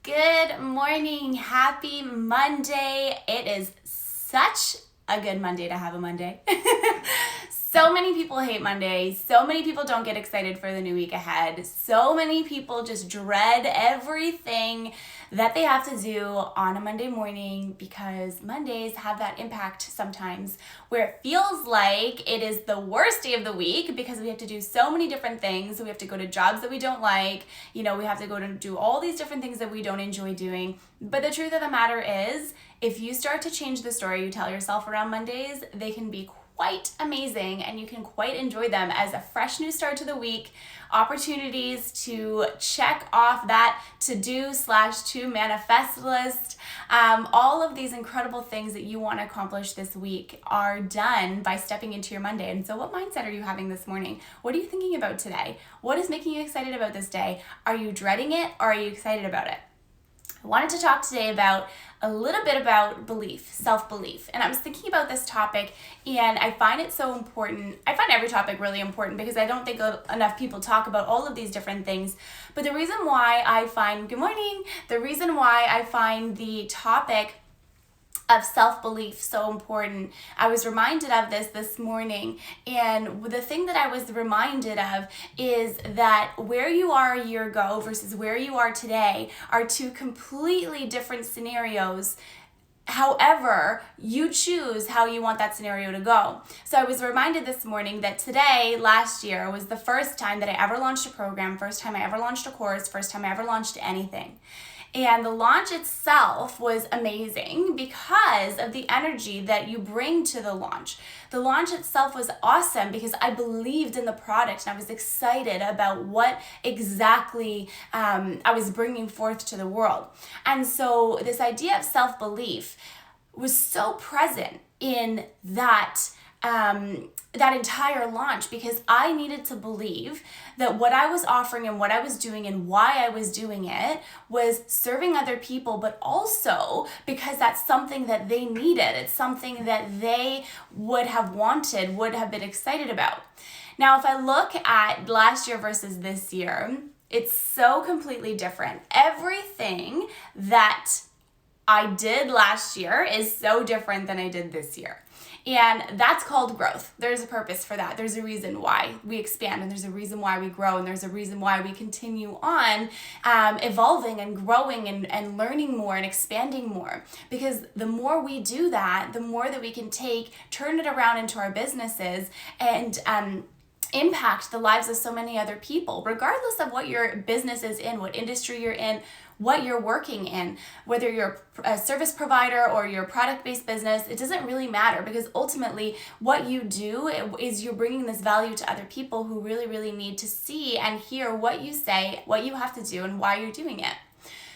Good morning. Happy Monday. It is such a good Monday to have a Monday. So many people hate Mondays. So many people don't get excited for the new week ahead. So many people just dread everything that they have to do on a Monday morning because Mondays have that impact sometimes where it feels like it is the worst day of the week because we have to do so many different things. We have to go to jobs that we don't like. We have to go to do all these different things that we don't enjoy doing. But the truth of the matter is, if you start to change the story you tell yourself around Mondays, they can be quite amazing and you can quite enjoy them as a fresh new start to the week, opportunities to check off that to manifest list. All of these incredible things that you want to accomplish this week are done by stepping into your Monday. And so what mindset are you having this morning? What are you thinking about today? What is making you excited about this day? Are you dreading it or are you excited about it? I wanted to talk today about a little bit about belief, self-belief. And I was thinking about this topic and I find it so important. I find every topic really important because I don't think enough people talk about all of these different things. But the reason why I find the topic of self-belief so important. I was reminded of this morning, and the thing that I was reminded of is that where you are a year ago versus where you are today are two completely different scenarios. However, you choose how you want that scenario to go. So I was reminded this morning that last year, was the first time that I ever launched a program, first time I ever launched a course, first time I ever launched anything. And the launch itself was amazing because of the energy that you bring to the launch. The launch itself was awesome because I believed in the product and I was excited about what exactly I was bringing forth to the world. And so this idea of self-belief was so present in that entire launch because I needed to believe that what I was offering and what I was doing and why I was doing it was serving other people, but also because that's something that they needed. It's something that they would have wanted, would have been excited about. Now, if I look at last year versus this year, it's so completely different. Everything that I did last year is so different than I did this year. And that's called growth. There's a purpose for that. There's a reason why we expand, and there's a reason why we grow, and there's a reason why we continue on evolving and growing and learning more and expanding more. Because the more we do that, the more that we can turn it around into our businesses and impact the lives of so many other people, regardless of what your business is in, what industry you're in, what you're working in, whether you're a service provider or you're a product-based business, it doesn't really matter because ultimately what you do is you're bringing this value to other people who really, really need to see and hear what you say, what you have to do, and why you're doing it.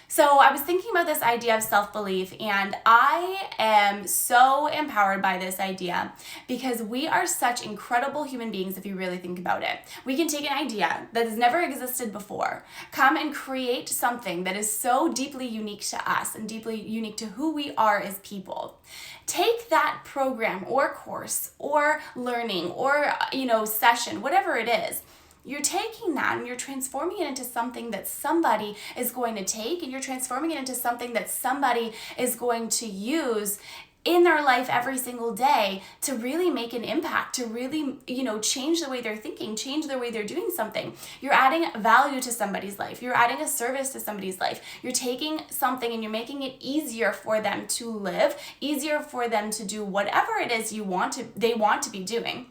So I was thinking about this idea of self-belief, and I am so empowered by this idea because we are such incredible human beings if you really think about it. We can take an idea that has never existed before, come and create something that is so deeply unique to us and deeply unique to who we are as people. Take that program or course or learning or session, whatever it is. You're taking that and you're transforming it into something that somebody is going to take, and you're transforming it into something that somebody is going to use in their life every single day to really make an impact, to really, change the way they're thinking, change the way they're doing something. You're adding value to somebody's life. You're adding a service to somebody's life. You're taking something and you're making it easier for them to live, easier for them to do whatever it is they want to be doing.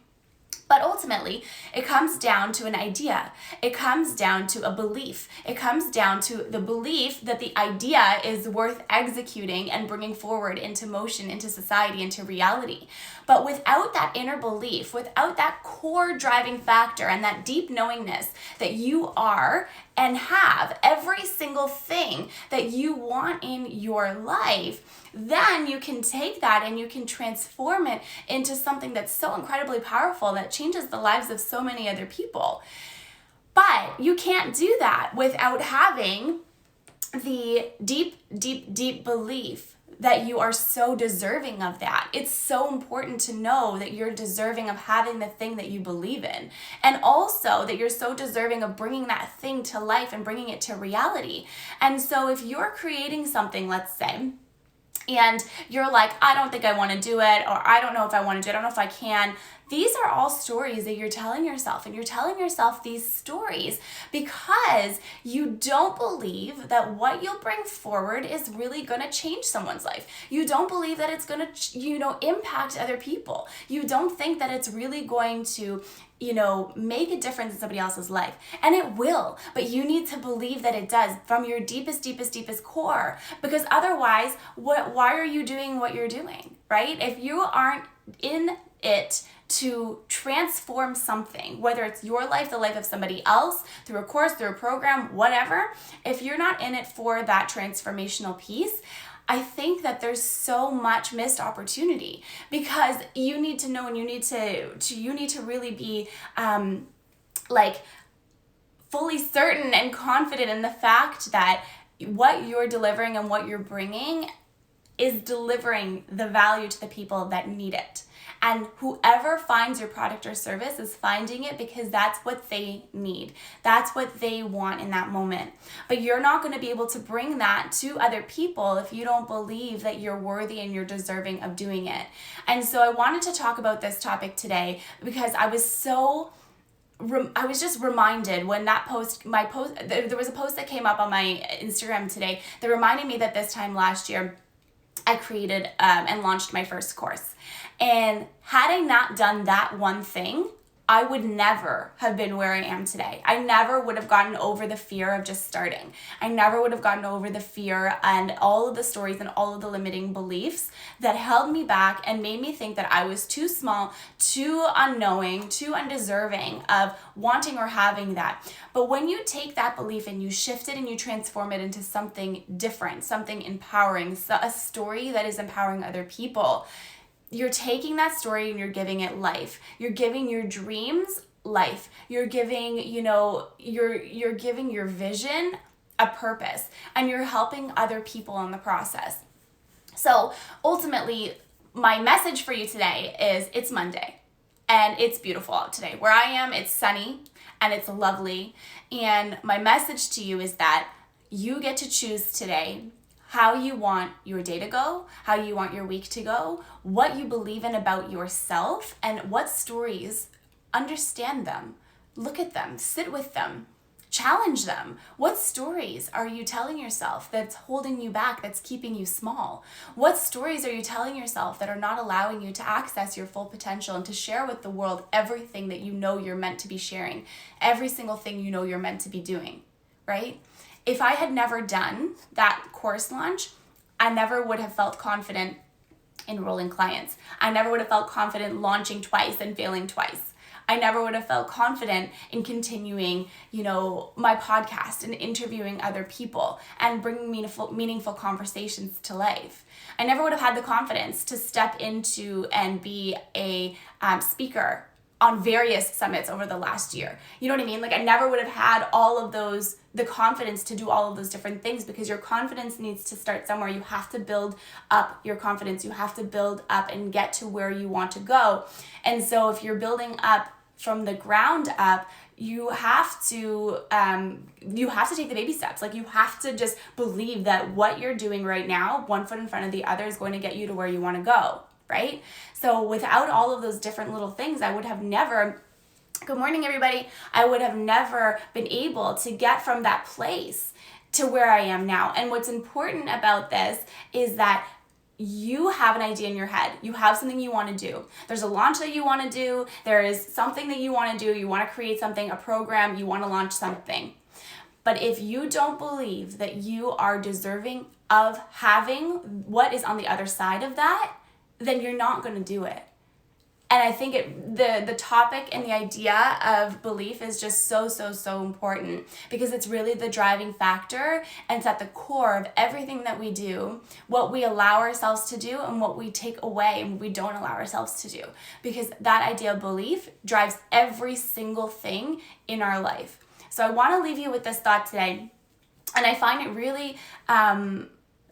But ultimately, it comes down to an idea. It comes down to a belief. It comes down to the belief that the idea is worth executing and bringing forward into motion, into society, into reality. But without that inner belief, without that core driving factor and that deep knowingness that you are and have every single thing that you want in your life, then you can take that and you can transform it into something that's so incredibly powerful that changes the lives of so many other people. But you can't do that without having the deep belief that you are so deserving of that. It's so important to know that you're deserving of having the thing that you believe in. And also that you're so deserving of bringing that thing to life and bringing it to reality. And so if you're creating something, let's say, and you're like, I don't think I want to do it, or I don't know if I want to do it, I don't know if I can. These are all stories that you're telling yourself, and you're telling yourself these stories because you don't believe that what you'll bring forward is really going to change someone's life. You don't believe that it's going to, impact other people. You don't think that it's really going to make a difference in somebody else's life. And it will, but you need to believe that it does from your deepest core, because otherwise, why are you doing what you're doing, right? If you aren't in it to transform something, whether it's your life, the life of somebody else, through a course, through a program, whatever, if you're not in it for that transformational piece, I think that there's so much missed opportunity, because you need to know, and you need to really be fully certain and confident in the fact that what you're delivering and what you're bringing is delivering the value to the people that need it. And whoever finds your product or service is finding it because that's what they need. That's what they want in that moment. But you're not going to be able to bring that to other people if you don't believe that you're worthy and you're deserving of doing it. And so I wanted to talk about this topic today because I was just reminded when there was a post that came up on my Instagram today that reminded me that this time last year, I created and launched my first course. And had I not done that one thing, I would never have been where I am today. I never would have gotten over the fear of just starting. I never would have gotten over the fear and all of the stories and all of the limiting beliefs that held me back and made me think that I was too small, too unknowing, too undeserving of wanting or having that. But when you take that belief and you shift it and you transform it into something different, something empowering, a story that is empowering other people, you're taking that story and you're giving it life. You're giving your dreams life. You're giving, you're giving your vision a purpose, and you're helping other people in the process. So ultimately, my message for you today is it's Monday and it's beautiful out today. Where I am, it's sunny and it's lovely. And my message to you is that you get to choose today how you want your day to go, how you want your week to go, what you believe in about yourself, and what stories. Understand them, look at them, sit with them, challenge them. What stories are you telling yourself that's holding you back, that's keeping you small? What stories are you telling yourself that are not allowing you to access your full potential and to share with the world everything that you know you're meant to be sharing, every single thing you know you're meant to be doing, right? If I had never done that course launch, I never would have felt confident enrolling clients. I never would have felt confident launching twice and failing twice. I never would have felt confident in continuing, my podcast and interviewing other people and bringing meaningful conversations to life. I never would have had the confidence to step into and be a speaker on various summits over the last year. You know what I mean? I never would have had all of the confidence to do all of those different things, because your confidence needs to start somewhere. You have to build up your confidence. You have to build up and get to where you want to go. And so if you're building up from the ground up, you have to take the baby steps. You have to just believe that what you're doing right now, one foot in front of the other, is going to get you to where you want to go. Right? So without all of those different little things, I would have never, good morning everybody, I would have never been able to get from that place to where I am now. And what's important about this is that you have an idea in your head. You have something you want to do. There's a launch that you want to do. There is something that you want to do. You want to create something, a program, you want to launch something. But if you don't believe that you are deserving of having what is on the other side of that, then you're not going to do it. And I think the topic and the idea of belief is just so important, because it's really the driving factor, and it's at the core of everything that we do, what we allow ourselves to do and what we take away and we don't allow ourselves to do. Because that idea of belief drives every single thing in our life. So I want to leave you with this thought today. And I find it really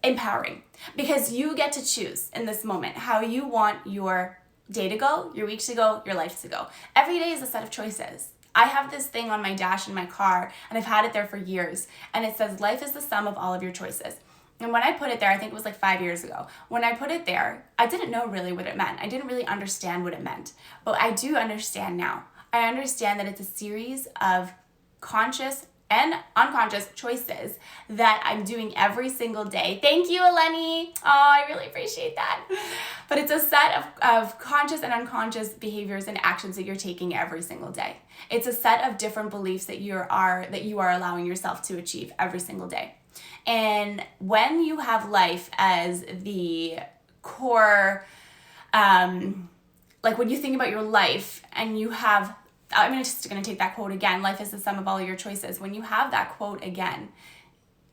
empowering, because you get to choose in this moment how you want your day to go, your week to go, your life to go. Every day is a set of choices. I have this thing on my dash in my car, and I've had it there for years, and it says life is the sum of all of your choices. And when I put it there, I think it was like 5 years ago, when I put it there, I didn't know really what it meant. I didn't really understand what it meant, but I do understand now. I understand that it's a series of conscious and unconscious choices that I'm doing every single day. Thank you, Eleni. Oh, I really appreciate that. But it's a set of conscious and unconscious behaviors and actions that you're taking every single day. It's a set of different beliefs that you are allowing yourself to achieve every single day. And when you have life as the core, like when you think about your life and you have, I'm just going to take that quote again, life is the sum of all your choices. When you have that quote again,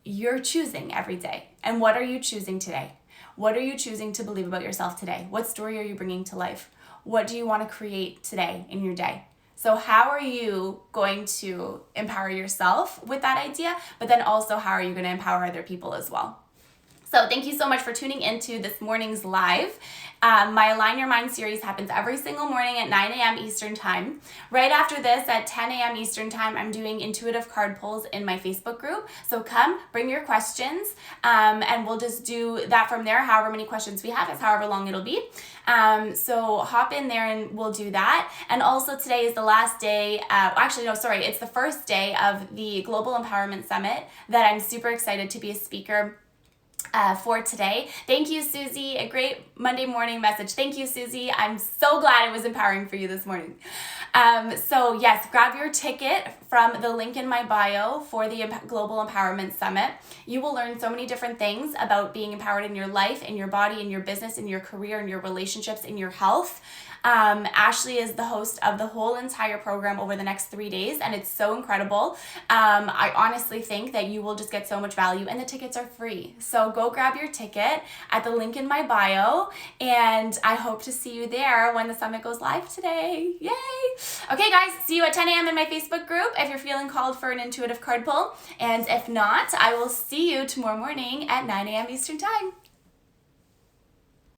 you're choosing every day. And what are you choosing today? What are you choosing to believe about yourself today? What story are you bringing to life? What do you want to create today in your day? So how are you going to empower yourself with that idea? But then also, how are you going to empower other people as well? So thank you so much for tuning into this morning's live. My Align Your Mind series happens every single morning at 9 a.m. Eastern Time. Right after this, at 10 a.m. Eastern Time, I'm doing intuitive card pulls in my Facebook group. So come, bring your questions, and we'll just do that from there. However many questions we have is however long it'll be. So hop in there and we'll do that. And also today is the last day, it's the first day of the Global Empowerment Summit that I'm super excited to be a speaker for today. Thank you, Susie. A great Monday morning message. Thank you, Susie. I'm so glad it was empowering for you this morning. So yes, grab your ticket from the link in my bio for the Global Empowerment Summit. You will learn so many different things about being empowered in your life, in your body, in your business, in your career, in your relationships, in your health. Ashley is the host of the whole entire program over the next 3 days, and it's so incredible. I honestly think that you will just get so much value, and the tickets are free. So go grab your ticket at the link in my bio, and I hope to see you there when the summit goes live today. Yay! Okay, guys, see you at 10 a.m. in my Facebook group if you're feeling called for an intuitive card pull, and if not, I will see you tomorrow morning at 9 a.m. Eastern Time.